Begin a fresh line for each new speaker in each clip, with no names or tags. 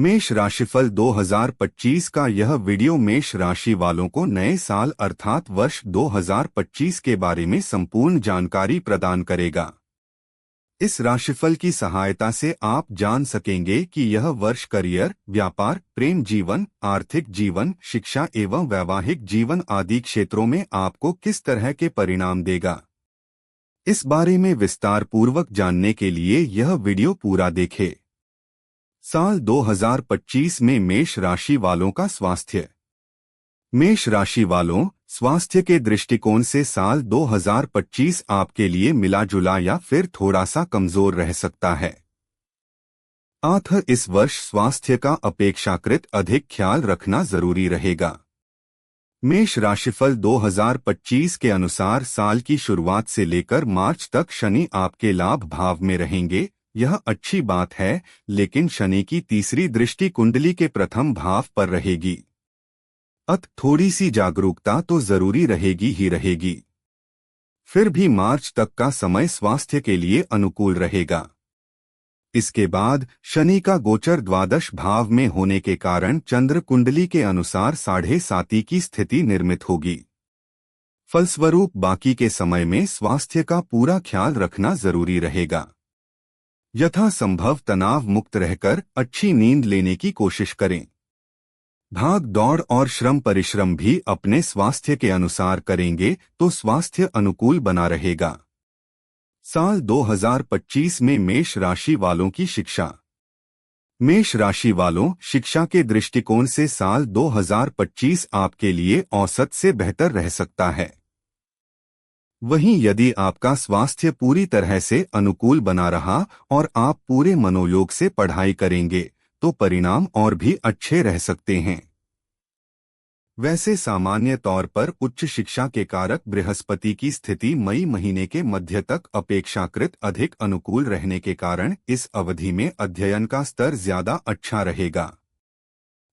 मेष राशिफल 2025 का यह वीडियो मेष राशि वालों को नए साल अर्थात वर्ष 2025 के बारे में संपूर्ण जानकारी प्रदान करेगा। इस राशिफल की सहायता से आप जान सकेंगे कि यह वर्ष करियर, व्यापार, प्रेम जीवन, आर्थिक जीवन, शिक्षा एवं वैवाहिक जीवन आदि क्षेत्रों में आपको किस तरह के परिणाम देगा। इस बारे में विस्तार पूर्वक जानने के लिए यह वीडियो पूरा देखें। साल 2025 में मेष राशि वालों का स्वास्थ्य। मेष राशि वालों, स्वास्थ्य के दृष्टिकोण से साल 2025 आपके लिए मिला जुला या फिर थोड़ा सा कमजोर रह सकता है। अतः इस वर्ष स्वास्थ्य का अपेक्षाकृत अधिक ख्याल रखना जरूरी रहेगा। मेष राशिफल 2025 के अनुसार साल की शुरुआत से लेकर मार्च तक शनि आपके लाभ भाव में रहेंगे। यह अच्छी बात है, लेकिन शनि की तीसरी दृष्टि कुंडली के प्रथम भाव पर रहेगी। थोड़ी सी जागरूकता तो जरूरी रहेगी ही रहेगी। फिर भी मार्च तक का समय स्वास्थ्य के लिए अनुकूल रहेगा। इसके बाद शनि का गोचर द्वादश भाव में होने के कारण चंद्र कुंडली के अनुसार 7.5 की स्थिति निर्मित होगी। फलस्वरूप बाकी के समय में स्वास्थ्य का पूरा ख्याल रखना जरूरी रहेगा। यथासंभव तनाव मुक्त रहकर अच्छी नींद लेने की कोशिश करें। भाग दौड़ और श्रम परिश्रम भी अपने स्वास्थ्य के अनुसार करेंगे तो स्वास्थ्य अनुकूल बना रहेगा। साल 2025 में मेष राशि वालों की शिक्षा। मेष राशि वालों, शिक्षा के दृष्टिकोण से साल 2025 आपके लिए औसत से बेहतर रह सकता है। वहीं यदि आपका स्वास्थ्य पूरी तरह से अनुकूल बना रहा और आप पूरे मनोयोग से पढ़ाई करेंगे तो परिणाम और भी अच्छे रह सकते हैं। वैसे सामान्य तौर पर उच्च शिक्षा के कारक बृहस्पति की स्थिति मई महीने के मध्य तक अपेक्षाकृत अधिक अनुकूल रहने के कारण इस अवधि में अध्ययन का स्तर ज्यादा अच्छा रहेगा।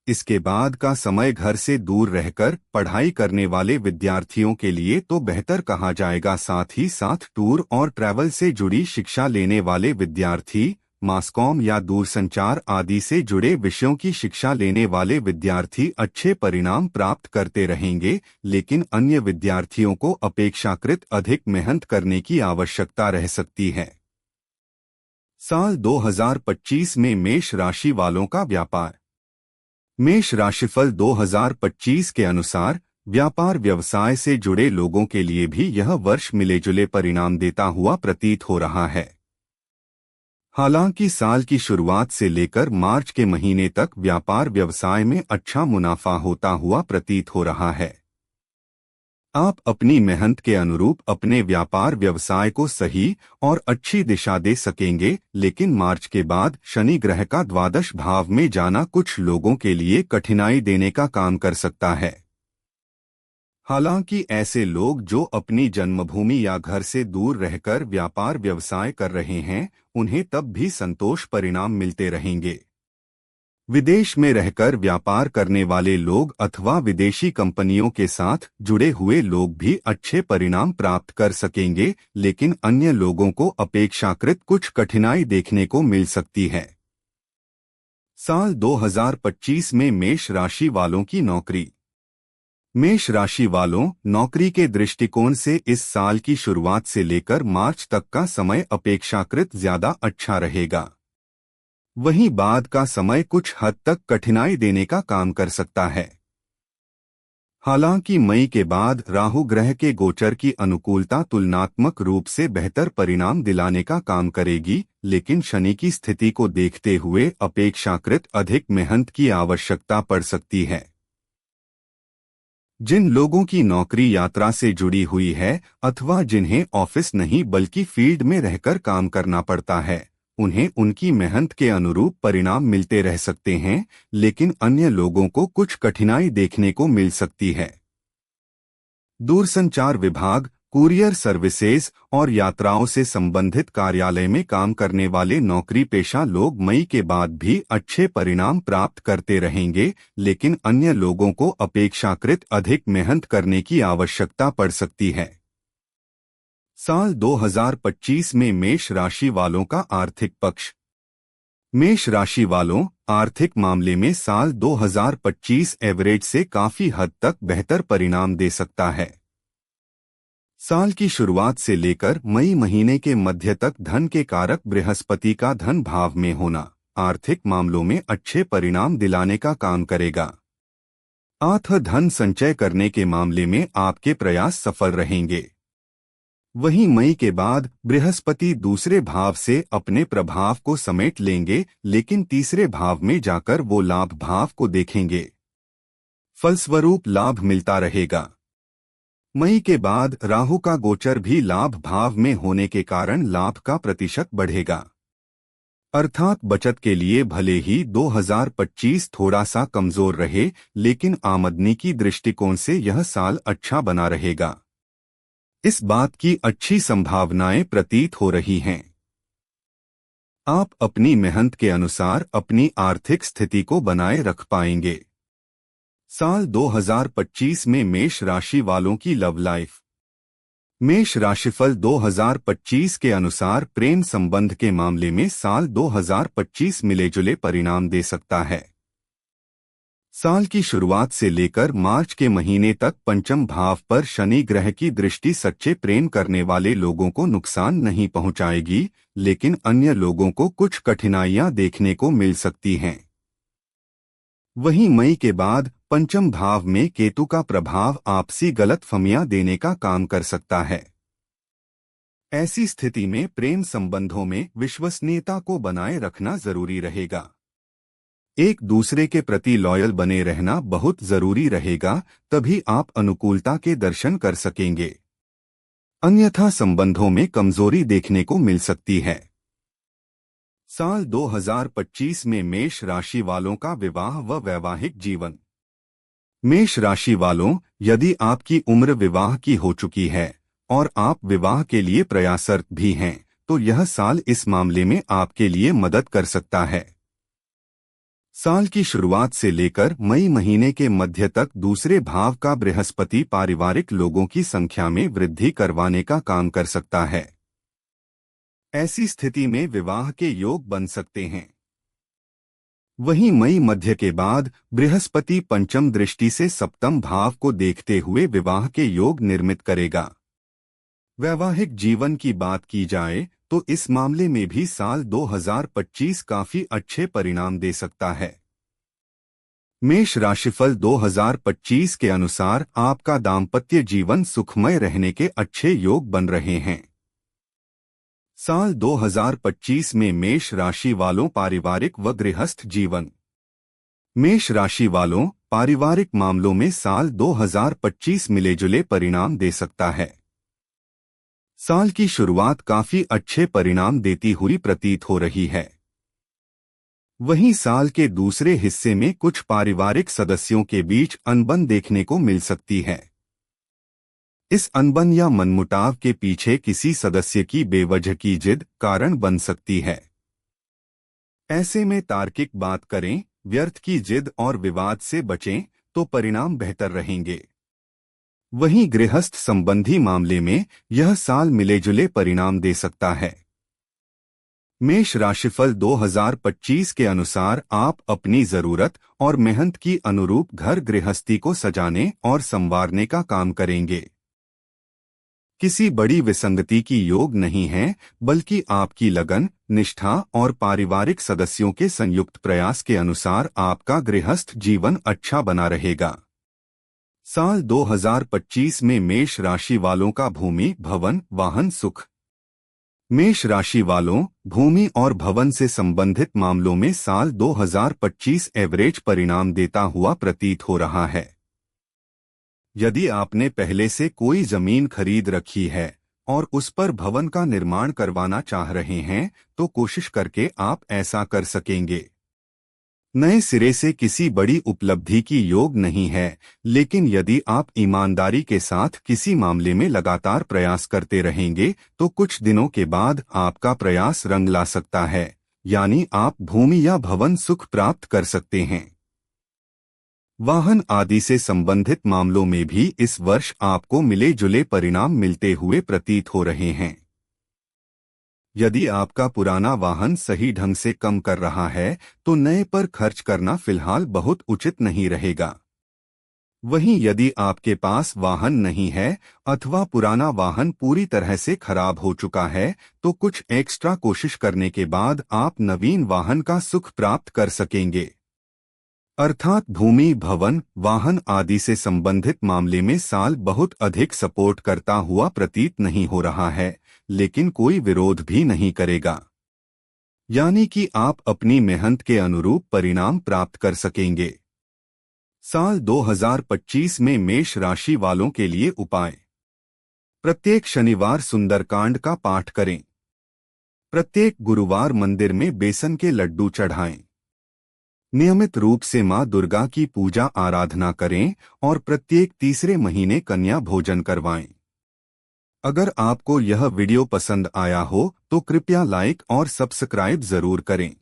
इसके बाद का समय घर से दूर रहकर पढ़ाई करने वाले विद्यार्थियों के लिए तो बेहतर कहा जाएगा। साथ ही साथ टूर और ट्रैवल से जुड़ी शिक्षा लेने वाले विद्यार्थी, मासकॉम या दूरसंचार आदि से जुड़े विषयों की शिक्षा लेने वाले विद्यार्थी अच्छे परिणाम प्राप्त करते रहेंगे, लेकिन अन्य विद्यार्थियों को अपेक्षाकृत अधिक मेहनत करने की आवश्यकता रह सकती है। साल 2025 में मेष राशि वालों का व्यापार। मेष राशिफल 2025 के अनुसार व्यापार व्यवसाय से जुड़े लोगों के लिए भी यह वर्ष मिले जुले परिणाम देता हुआ प्रतीत हो रहा है। हालांकि साल की शुरुआत से लेकर मार्च के महीने तक व्यापार व्यवसाय में अच्छा मुनाफा होता हुआ प्रतीत हो रहा है। आप अपनी मेहनत के अनुरूप अपने व्यापार व्यवसाय को सही और अच्छी दिशा दे सकेंगे, लेकिन मार्च के बाद शनि ग्रह का द्वादश भाव में जाना कुछ लोगों के लिए कठिनाई देने का काम कर सकता है। हालांकि ऐसे लोग जो अपनी जन्मभूमि या घर से दूर रहकर व्यापार व्यवसाय कर रहे हैं, उन्हें तब भी संतोष परिणाम मिलते रहेंगे। विदेश में रहकर व्यापार करने वाले लोग अथवा विदेशी कंपनियों के साथ जुड़े हुए लोग भी अच्छे परिणाम प्राप्त कर सकेंगे, लेकिन अन्य लोगों को अपेक्षाकृत कुछ कठिनाई देखने को मिल सकती है। साल 2025 में मेष राशि वालों की नौकरी। मेष राशि वालों, नौकरी के दृष्टिकोण से इस साल की शुरुआत से लेकर मार्च तक का समय अपेक्षाकृत ज्यादा अच्छा रहेगा। वहीं बाद का समय कुछ हद तक कठिनाई देने का काम कर सकता है। हालांकि मई के बाद राहु ग्रह के गोचर की अनुकूलता तुलनात्मक रूप से बेहतर परिणाम दिलाने का काम करेगी, लेकिन शनि की स्थिति को देखते हुए अपेक्षाकृत अधिक मेहनत की आवश्यकता पड़ सकती है। जिन लोगों की नौकरी यात्रा से जुड़ी हुई है अथवा जिन्हें ऑफिस नहीं बल्कि फील्ड में रहकर काम करना पड़ता है, उन्हें उनकी मेहनत के अनुरूप परिणाम मिलते रह सकते हैं, लेकिन अन्य लोगों को कुछ कठिनाई देखने को मिल सकती है। दूरसंचार विभाग, कुरियर सर्विसेज और यात्राओं से संबंधित कार्यालय में काम करने वाले नौकरी पेशा लोग मई के बाद भी अच्छे परिणाम प्राप्त करते रहेंगे, लेकिन अन्य लोगों को अपेक्षाकृत अधिक मेहनत करने की आवश्यकता पड़ सकती है। साल 2025 में मेष राशि वालों का आर्थिक पक्ष। मेष राशि वालों, आर्थिक मामले में साल 2025 एवरेज से काफी हद तक बेहतर परिणाम दे सकता है। साल की शुरुआत से लेकर मई महीने के मध्य तक धन के कारक बृहस्पति का धन भाव में होना आर्थिक मामलों में अच्छे परिणाम दिलाने का काम करेगा। धन संचय करने के मामले में आपके प्रयास सफल रहेंगे। वहीं मई के बाद बृहस्पति दूसरे भाव से अपने प्रभाव को समेट लेंगे, लेकिन तीसरे भाव में जाकर वो लाभ भाव को देखेंगे। फलस्वरूप लाभ मिलता रहेगा। मई के बाद राहु का गोचर भी लाभ भाव में होने के कारण लाभ का प्रतिशत बढ़ेगा। अर्थात बचत के लिए भले ही 2025 थोड़ा सा कमजोर रहे, लेकिन आमदनी की दृष्टिकोण से यह साल अच्छा बना रहेगा। इस बात की अच्छी संभावनाएं प्रतीत हो रही हैं। आप अपनी मेहनत के अनुसार अपनी आर्थिक स्थिति को बनाए रख पाएंगे। साल 2025 में मेष राशि वालों की लव लाइफ। मेष राशिफल 2025 के अनुसार प्रेम संबंध के मामले में साल 2025 मिले-जुले परिणाम दे सकता है। साल की शुरुआत से लेकर मार्च के महीने तक पंचम भाव पर शनि ग्रह की दृष्टि सच्चे प्रेम करने वाले लोगों को नुकसान नहीं पहुंचाएगी, लेकिन अन्य लोगों को कुछ कठिनाइयां देखने को मिल सकती हैं। वहीं मई के बाद पंचम भाव में केतु का प्रभाव आपसी गलतफहमियां देने का काम कर सकता है। ऐसी स्थिति में प्रेम संबंधों में विश्वसनीयता को बनाए रखना जरूरी रहेगा। एक दूसरे के प्रति लॉयल बने रहना बहुत जरूरी रहेगा, तभी आप अनुकूलता के दर्शन कर सकेंगे। अन्यथा संबंधों में कमजोरी देखने को मिल सकती है। साल 2025 में मेष राशि वालों का विवाह व वैवाहिक जीवन। मेष राशि वालों, यदि आपकी उम्र विवाह की हो चुकी है और आप विवाह के लिए प्रयासरत भी हैं, तो यह साल इस मामले में आपके लिए मदद कर सकता है। साल की शुरुआत से लेकर मई महीने के मध्य तक दूसरे भाव का बृहस्पति पारिवारिक लोगों की संख्या में वृद्धि करवाने का काम कर सकता है। ऐसी स्थिति में विवाह के योग बन सकते हैं। वहीं मई मध्य के बाद बृहस्पति पंचम दृष्टि से सप्तम भाव को देखते हुए विवाह के योग निर्मित करेगा। वैवाहिक जीवन की बात की जाए तो इस मामले में भी साल 2025 काफी अच्छे परिणाम दे सकता है। मेष राशिफल 2025 के अनुसार आपका दाम्पत्य जीवन सुखमय रहने के अच्छे योग बन रहे हैं। साल 2025 में मेष राशि वालों पारिवारिक व गृहस्थ जीवन। मेष राशि वालों, पारिवारिक मामलों में साल 2025 मिले-जुले परिणाम दे सकता है। साल की शुरुआत काफी अच्छे परिणाम देती हुई प्रतीत हो रही है। वहीं साल के दूसरे हिस्से में कुछ पारिवारिक सदस्यों के बीच अनबन देखने को मिल सकती है। इस अनबन या मनमुटाव के पीछे किसी सदस्य की बेवजह की जिद कारण बन सकती है। ऐसे में तार्किक बात करें, व्यर्थ की जिद और विवाद से बचें तो परिणाम बेहतर रहेंगे। वहीं गृहस्थ संबंधी मामले में यह साल मिले-जुले परिणाम दे सकता है। मेष राशिफल 2025 के अनुसार आप अपनी जरूरत और मेहनत की अनुरूप घर गृहस्थी को सजाने और संवारने का काम करेंगे। किसी बड़ी विसंगति की योग नहीं है, बल्कि आपकी लगन, निष्ठा और पारिवारिक सदस्यों के संयुक्त प्रयास के अनुसार आपका गृहस्थ जीवन अच्छा बना रहेगा। साल 2025 में मेष राशि वालों का भूमि, भवन, वाहन सुख। मेष राशि वालों, भूमि और भवन से संबंधित मामलों में साल 2025 एवरेज परिणाम देता हुआ प्रतीत हो रहा है। यदि आपने पहले से कोई जमीन खरीद रखी है और उस पर भवन का निर्माण करवाना चाह रहे हैं, तो कोशिश करके आप ऐसा कर सकेंगे। नए सिरे से किसी बड़ी उपलब्धि की योग नहीं है, लेकिन यदि आप ईमानदारी के साथ किसी मामले में लगातार प्रयास करते रहेंगे तो कुछ दिनों के बाद आपका प्रयास रंग ला सकता है, यानी आप भूमि या भवन सुख प्राप्त कर सकते हैं। वाहन आदि से संबंधित मामलों में भी इस वर्ष आपको मिले जुले परिणाम मिलते हुए प्रतीत हो रहे हैं। यदि आपका पुराना वाहन सही ढंग से कम कर रहा है तो नए पर खर्च करना फिलहाल बहुत उचित नहीं रहेगा। वहीं यदि आपके पास वाहन नहीं है अथवा पुराना वाहन पूरी तरह से खराब हो चुका है तो कुछ एक्स्ट्रा कोशिश करने के बाद आप नवीन वाहन का सुख प्राप्त कर सकेंगे। अर्थात भूमि, भवन, वाहन आदि से संबंधित मामले में साल बहुत अधिक सपोर्ट करता हुआ प्रतीत नहीं हो रहा है, लेकिन कोई विरोध भी नहीं करेगा। यानी कि आप अपनी मेहनत के अनुरूप परिणाम प्राप्त कर सकेंगे। साल 2025 में मेष राशि वालों के लिए उपाय। प्रत्येक शनिवार सुंदरकांड का पाठ करें। प्रत्येक गुरुवार मंदिर में बेसन के लड्डू चढ़ाएं। नियमित रूप से मां दुर्गा की पूजा आराधना करें और प्रत्येक तीसरे महीने कन्या भोजन करवाएं। अगर आपको यह वीडियो पसंद आया हो तो कृपया लाइक और सब्सक्राइब जरूर करें।